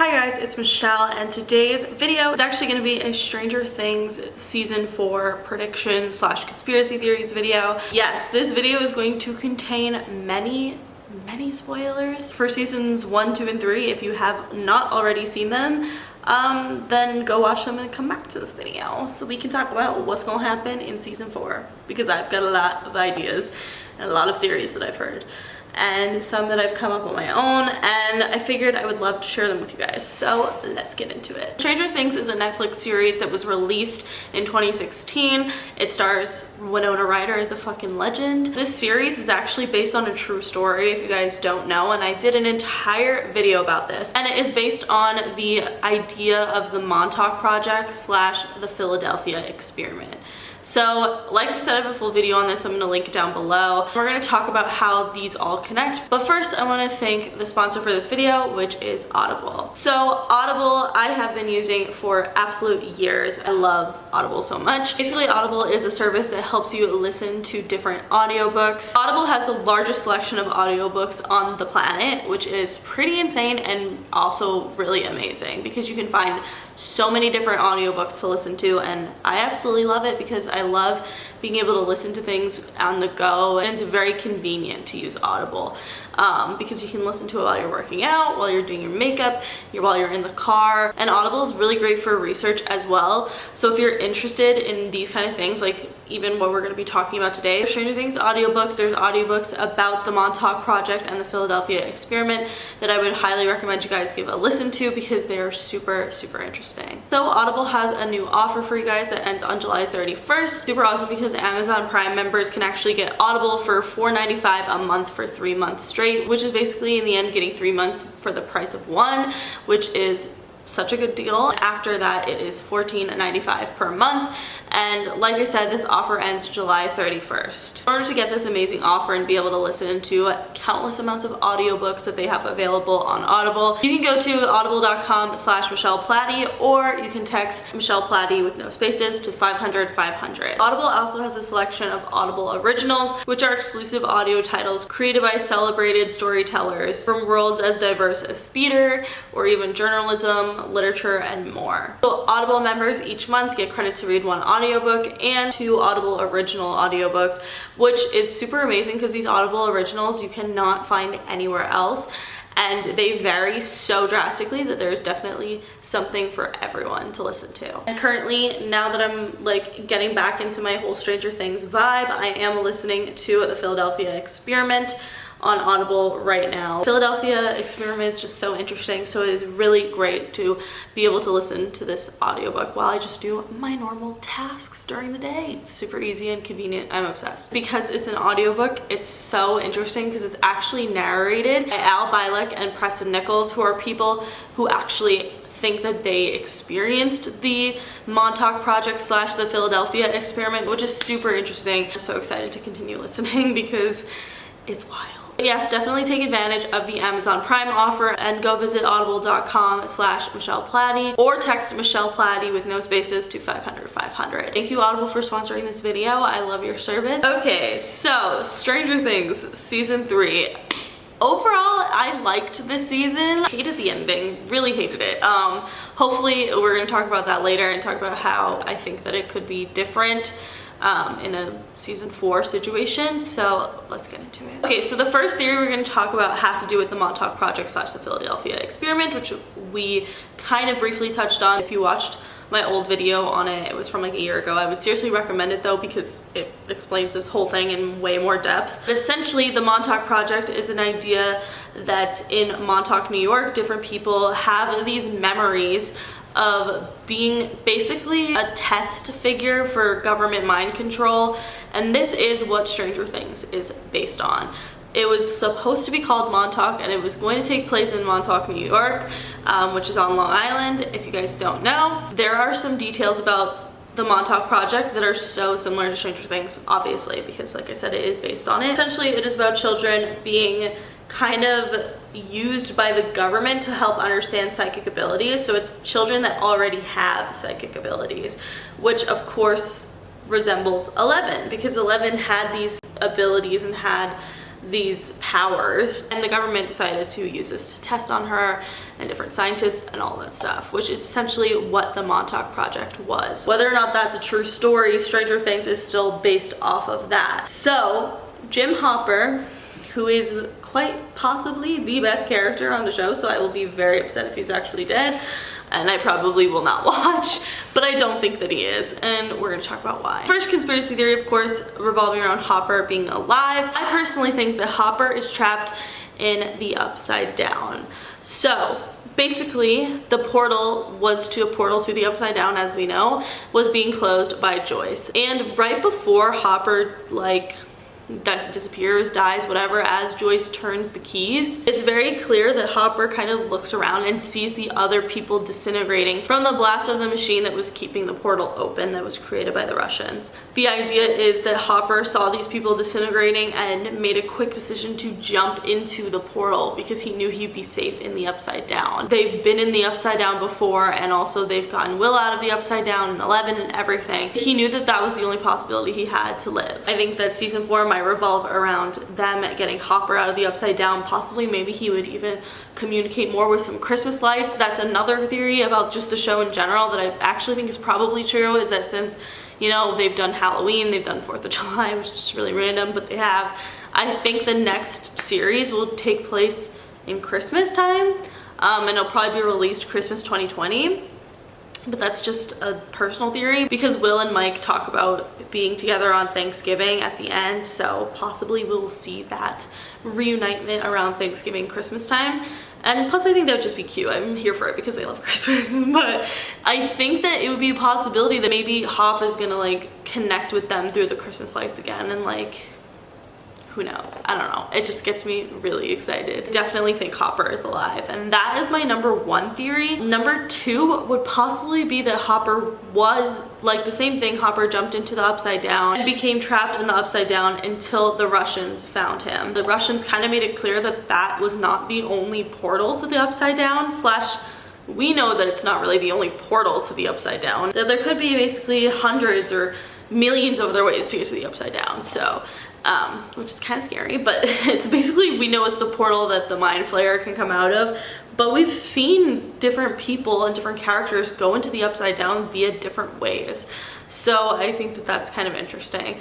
Hi guys, it's Michelle, and today's video is actually going to be a Stranger Things season 4 predictions slash conspiracy theories video. Yes, this video is going to contain many spoilers for seasons 1, 2, and 3. If you have not already seen them, then go watch them and come back to this video so we can talk about what's going to happen in season 4, because I've got a lot of ideas and a lot of theories that I've heard, and some that I've come up on my own, and I figured I would love to share them with you guys. So let's get into it. Stranger Things is a Netflix series that was released in 2016. It stars Winona Ryder, the fucking legend. This series is actually based on a true story, if you guys don't know, and I did an entire video about this. And it is based on the idea of the Montauk Project slash the Philadelphia experiment. So, like I said, I have a full video on this. I'm going to link it down below. We're going to talk about how these all connect. But first, I want to thank the sponsor for this video, which is Audible. So, Audible, I have been using for absolute years. I love Audible so much. Basically, Audible is a service that helps you listen to different audiobooks. Audible has the largest selection of audiobooks on the planet, which is pretty insane and also really amazing because you can find so many different audiobooks to listen to, and I absolutely love it because I love being able to listen to things on the go, and it's very convenient to use Audible because you can listen to it while you're working out, while you're doing your makeup, while you're in the car. And Audible is really great for research as well. So if you're interested in these kind of things, like even what we're going to be talking about today, Stranger Things audiobooks, there's audiobooks about the Montauk Project and the Philadelphia experiment that I would highly recommend you guys give a listen to because they are super interesting. So Audible has a new offer for you guys that ends on July 31st. Super awesome because Amazon Prime members can actually get Audible for $4.95 a month for 3 months straight, which is basically in the end getting 3 months for the price of one, which is such a good deal. After that, it is $14.95 per month. And like I said, this offer ends July 31st. In order to get this amazing offer and be able to listen to countless amounts of audiobooks that they have available on Audible, you can go to audible.com/Michelle Platti, or you can text Michelle Platti with no spaces to 500-500. Audible also has a selection of Audible originals, which are exclusive audio titles created by celebrated storytellers from worlds as diverse as theater or even journalism, literature, and more. So Audible members each month get credit to read one audiobook and 2 Audible original audiobooks, which is super amazing because these Audible originals you cannot find anywhere else, and they vary so drastically that there's definitely something for everyone to listen to. And currently, now that I'm like getting back into my whole Stranger Things vibe, I am listening to the Philadelphia experiment on Audible right now. Philadelphia experiment is just so interesting, so it is really great to be able to listen to this audiobook while I just do my normal tasks during the day. It's super easy and convenient. I'm obsessed. Because it's an audiobook, it's so interesting because it's actually narrated by Al Bielek and Preston Nichols, who are people who actually think that they experienced the Montauk Project slash the Philadelphia experiment, which is super interesting. I'm so excited to continue listening because it's wild. But yes, definitely take advantage of the Amazon Prime offer and go visit audible.com/Michelle Platti or text Michelle Platti with no spaces to 500-500. Thank you, Audible, for sponsoring this video. I love your service. Okay, so Stranger Things season 3. Overall, I liked this season. Hated the ending, really hated it. Hopefully we're gonna talk about that later and talk about how I think that it could be different in a season 4 situation. So let's get into it. Okay, so the first theory we're going to talk about has to do with the Montauk Project slash the Philadelphia experiment, which we kind of briefly touched on. If you watched my old video on it, it was from like a year ago. I would seriously recommend it though because it explains this whole thing in way more depth. But essentially, the Montauk Project is an idea that in Montauk, New York, different people have these memories of being basically a test figure for government mind control, and this is what Stranger Things is based on. It was supposed to be called Montauk, and it was going to take place in Montauk, New York, which is on Long Island. If you guys don't know, there are some details about the Montauk Project that are so similar to Stranger Things, obviously, because like I said, it is based on it. Essentially, it is about children being kind of used by the government to help understand psychic abilities. So it's children that already have psychic abilities, which of course resembles 11, because 11 had these abilities and had these powers, and the government decided to use this to test on her and different scientists and all that stuff, which is essentially what the Montauk Project was. Whether or not that's a true story, Stranger Things is still based off of that. So Jim Hopper, who is quite possibly the best character on the show, so I will be very upset if he's actually dead, and I probably will not watch, but I don't think that he is, and we're gonna talk about why. First conspiracy theory, of course, revolving around Hopper being alive. I personally think that Hopper is trapped in the Upside Down. So basically, the portal to the Upside Down, as we know, was being closed by Joyce. And right before Hopper, like, disappears, dies, whatever, as Joyce turns the keys, it's very clear that Hopper kind of looks around and sees the other people disintegrating from the blast of the machine that was keeping the portal open, that was created by the Russians. The idea is that Hopper saw these people disintegrating and made a quick decision to jump into the portal because he knew he'd be safe in the Upside Down. They've been in the Upside Down before, and also they've gotten Will out of the Upside Down and 11 and everything. He knew that that was the only possibility he had to live. I think that season 4 might revolve around them getting Hopper out of the Upside Down. Possibly maybe he would even communicate more with some Christmas lights. That's another theory about just the show in general that I actually think is probably true, is that since, you know, they've done Halloween, they've done 4th of July, which is just really random, but they have. I think the next series will take place in Christmas time, and it'll probably be released Christmas 2020. But that's just a personal theory because Will and Mike talk about being together on Thanksgiving at the end, so possibly we'll see that reunitement around Thanksgiving, Christmas time. And plus I think that would just be cute. I'm here for it because I love Christmas. But I think that it would be a possibility that maybe Hop is gonna like connect with them through the Christmas lights again, and like, who knows? I don't know. It just gets me really excited. Definitely think Hopper is alive, and that is my number 1 theory. Number 2 would possibly be that Hopper was like the same thing. Hopper jumped into the Upside Down and became trapped in the Upside Down until the Russians found him. The Russians kind of made it clear that that was not the only portal to the Upside Down, slash we know that it's not really the only portal to the Upside Down. That there could be basically hundreds or millions of other ways to get to the Upside Down. So which is kind of scary, but it's basically, we know it's the portal that the Mind Flayer can come out of, but we've seen different people and different characters go into the Upside Down via different ways. So I think that that's kind of interesting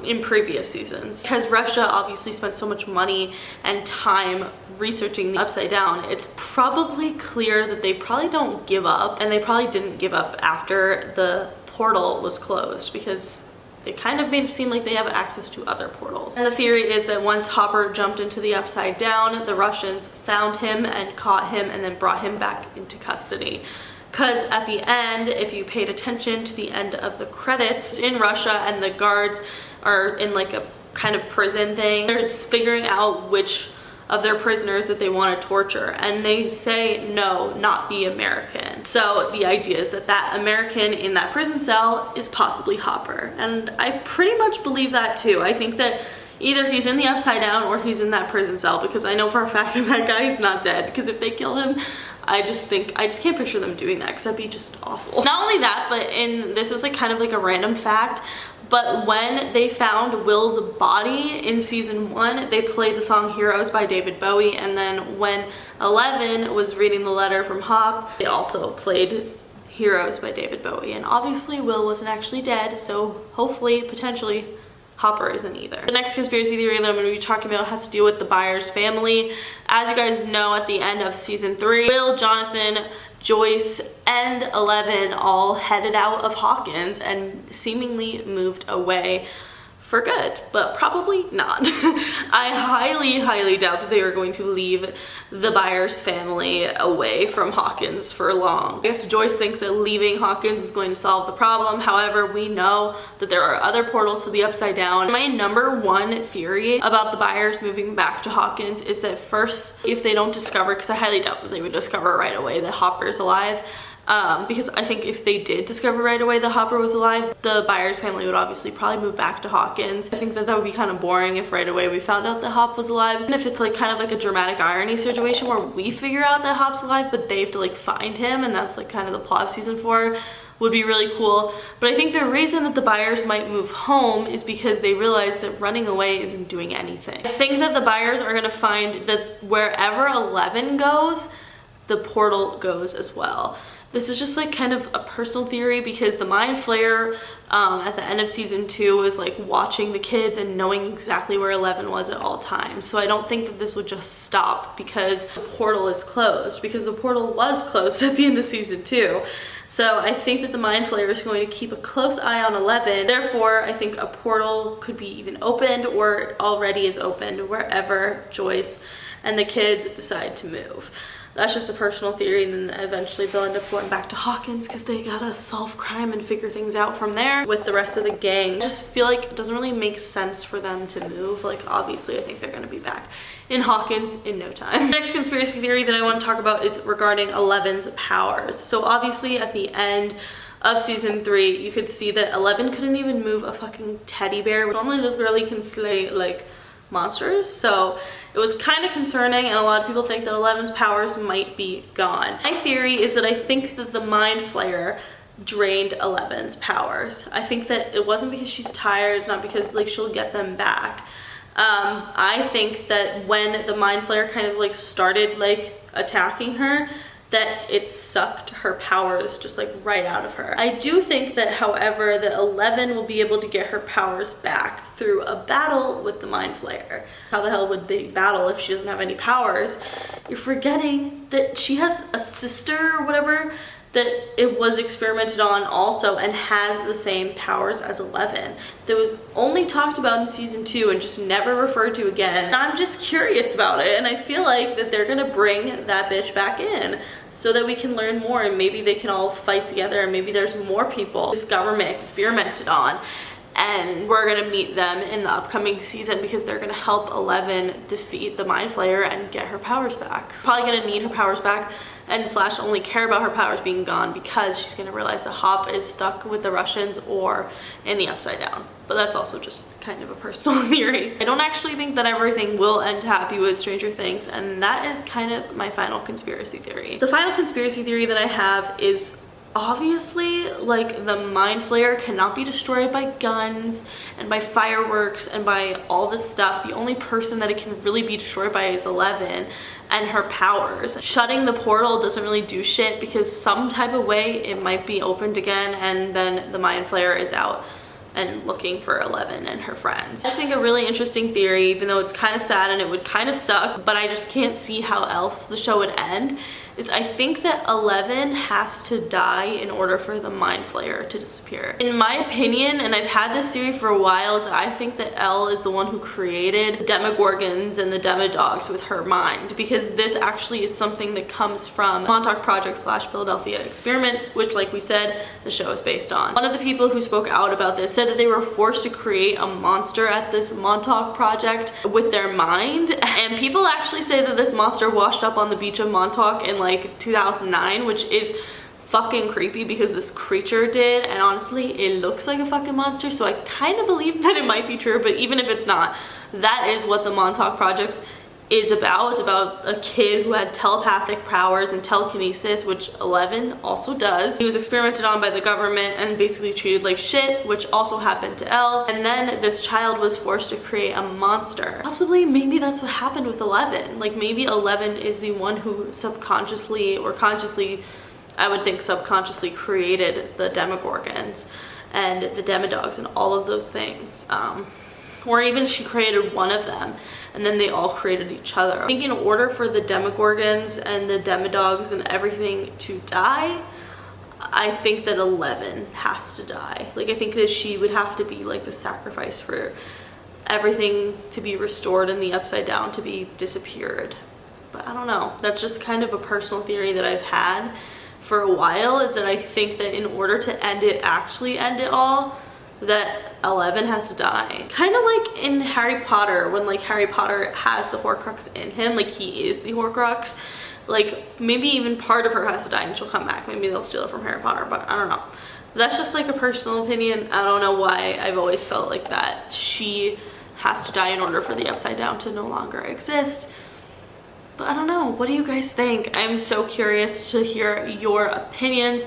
in previous seasons. Because Russia obviously spent so much money and time researching the Upside Down, it's probably clear that they probably don't give up, and they probably didn't give up after the portal was closed, because it kind of made it seem like they have access to other portals. And the theory is that once Hopper jumped into the Upside Down, the Russians found him and caught him and then brought him back into custody. Because at the end, if you paid attention to the end of the credits, in Russia, and the guards are in like a kind of prison thing, they're figuring out which of their prisoners that they want to torture, and they say no, not the American. So the idea is that that American in that prison cell is possibly Hopper, and I pretty much believe that too. I think that either he's in the Upside Down or he's in that prison cell, because I know for a fact that that guy is not dead, because if they kill him, I just can't picture them doing that, because that'd be just awful. Not only that, but this is like kind of like a random fact, but when they found Will's body in season 1, they played the song Heroes by David Bowie, and then when 11 was reading the letter from Hop, they also played Heroes by David Bowie. And obviously Will wasn't actually dead, so hopefully, potentially, Hopper isn't either. The next conspiracy theory that I'm going to be talking about has to do with the Byers family. As you guys know, at the end of season 3, Will, Jonathan, Joyce, and 11 all headed out of Hawkins and seemingly moved away for good, but probably not. I highly doubt that they are going to leave the Byers family away from Hawkins for long. I guess Joyce thinks that leaving Hawkins is going to solve the problem. However, we know that there are other portals to the Upside Down. My number 1 theory about the Byers moving back to Hawkins is that first, if they don't discover, because I highly doubt that they would discover right away that Hopper's alive, because I think if they did discover right away that Hopper was alive, the Byers family would obviously probably move back to Hawkins Hawkins. I think that that would be kind of boring if right away we found out that Hop was alive. And if it's like kind of like a dramatic irony situation where we figure out that Hop's alive, but they have to like find him, and that's like kind of the plot of season 4, would be really cool. But I think the reason that the Byers might move home is because they realize that running away isn't doing anything. I think that the Byers are gonna find that wherever 11 goes, the portal goes as well. This is just like kind of a personal theory because the Mind Flayer at the end of season 2 was like watching the kids and knowing exactly where 11 was at all times. So I don't think that this would just stop because the portal is closed, because the portal was closed at the end of season 2. So I think that the Mind Flayer is going to keep a close eye on 11. Therefore, I think a portal could be even opened or already is opened wherever Joyce and the kids decide to move. That's just a personal theory, and then eventually they'll end up going back to Hawkins because they gotta solve crime and figure things out from there with the rest of the gang. I just feel like it doesn't really make sense for them to move. Like, obviously I think they're gonna be back in Hawkins in no time. The next conspiracy theory that I want to talk about is regarding 11's powers. So obviously at the end of season 3, you could see that 11 couldn't even move a fucking teddy bear. Normally this girl can slay like monsters, so it was kind of concerning, and a lot of people think that 11's powers might be gone. My theory is that I think that the Mind Flayer drained 11's powers. I think that it wasn't because she's tired, it's not because like she'll get them back. I think that when the Mind Flayer kind of like started like attacking her, that it sucked her powers just like right out of her. I do think that, however, that 11 will be able to get her powers back through a battle with the Mind Flayer. How the hell would they battle if she doesn't have any powers? You're forgetting that she has a sister or whatever that it was experimented on also and has the same powers as 11. That was only talked about in season 2 and just never referred to again. I'm just curious about it, and I feel like that they're gonna bring that bitch back in so that we can learn more, and maybe they can all fight together, and maybe there's more people this government experimented on, and we're gonna meet them in the upcoming season because they're gonna help 11 defeat the Mind Flayer and get her powers back. Probably gonna need her powers back and slash only care about her powers being gone because she's gonna realize that Hop is stuck with the Russians or in the Upside Down. But that's also just kind of a personal theory. I don't actually think that everything will end happy with Stranger Things, and that is kind of my final conspiracy theory. The final conspiracy theory that I have is obviously like the Mind Flayer cannot be destroyed by guns and by fireworks and by all this stuff. The only person that it can really be destroyed by is 11 and her powers. Shutting the portal doesn't really do shit because some type of way it might be opened again and then the Mind Flayer is out and looking for 11 and her friends. I just think a really interesting theory, even though it's kind of sad and it would kind of suck, but I just can't see how else the show would end, is I think that 11 has to die in order for the Mind Flayer to disappear. In my opinion, and I've had this theory for a while, is I think that Elle is the one who created the Demogorgons and the Demodogs with her mind, because this actually is something that comes from Montauk Project / Philadelphia Experiment, which, like we said, the show is based on. One of the people who spoke out about this said that they were forced to create a monster at this Montauk Project with their mind, and people actually say that this monster washed up on the beach of Montauk in like 2009, which is fucking creepy because this creature did, and honestly it looks like a fucking monster, so I kind of believe that it might be true. But even if it's not, that is what the Montauk Project is about. It's about a kid who had telepathic powers and telekinesis, which 11 also does. He was experimented on by the government and basically treated like shit, which also happened to Elle. And then this child was forced to create a monster. Possibly, maybe that's what happened with 11. Like maybe 11 is the one who subconsciously or consciously, I would think subconsciously, created the Demogorgons and the Demodogs and all of those things. Or even she created one of them and then they all created each other. I think in order for the Demogorgons and the Demodogs and everything to die, I think that 11 has to die. Like I think that she would have to be like the sacrifice for everything to be restored and the Upside Down to be disappeared. But I don't know. That's just kind of a personal theory that I've had for a while, is that I think that in order to actually end it all, that 11 has to die. Kind of like in Harry Potter, when like Harry Potter has the Horcrux in him, like he is the Horcrux. like maybe even part of her has to die and she'll come back. Maybe they'll steal it from Harry Potter, but I don't know. That's just like a personal opinion. I don't know why I've always felt like that she has to die in order for the Upside Down to no longer exist. But I don't know. What do you guys think? I'm so curious to hear your opinions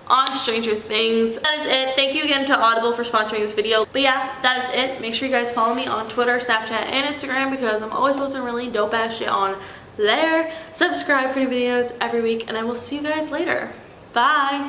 on Stranger Things. That is it. Thank you again to Audible for sponsoring this video. But yeah, that is it. Make sure you guys follow me on Twitter, Snapchat, and Instagram because I'm always posting really dope ass shit on there. Subscribe for new videos every week, and I will see you guys later. Bye.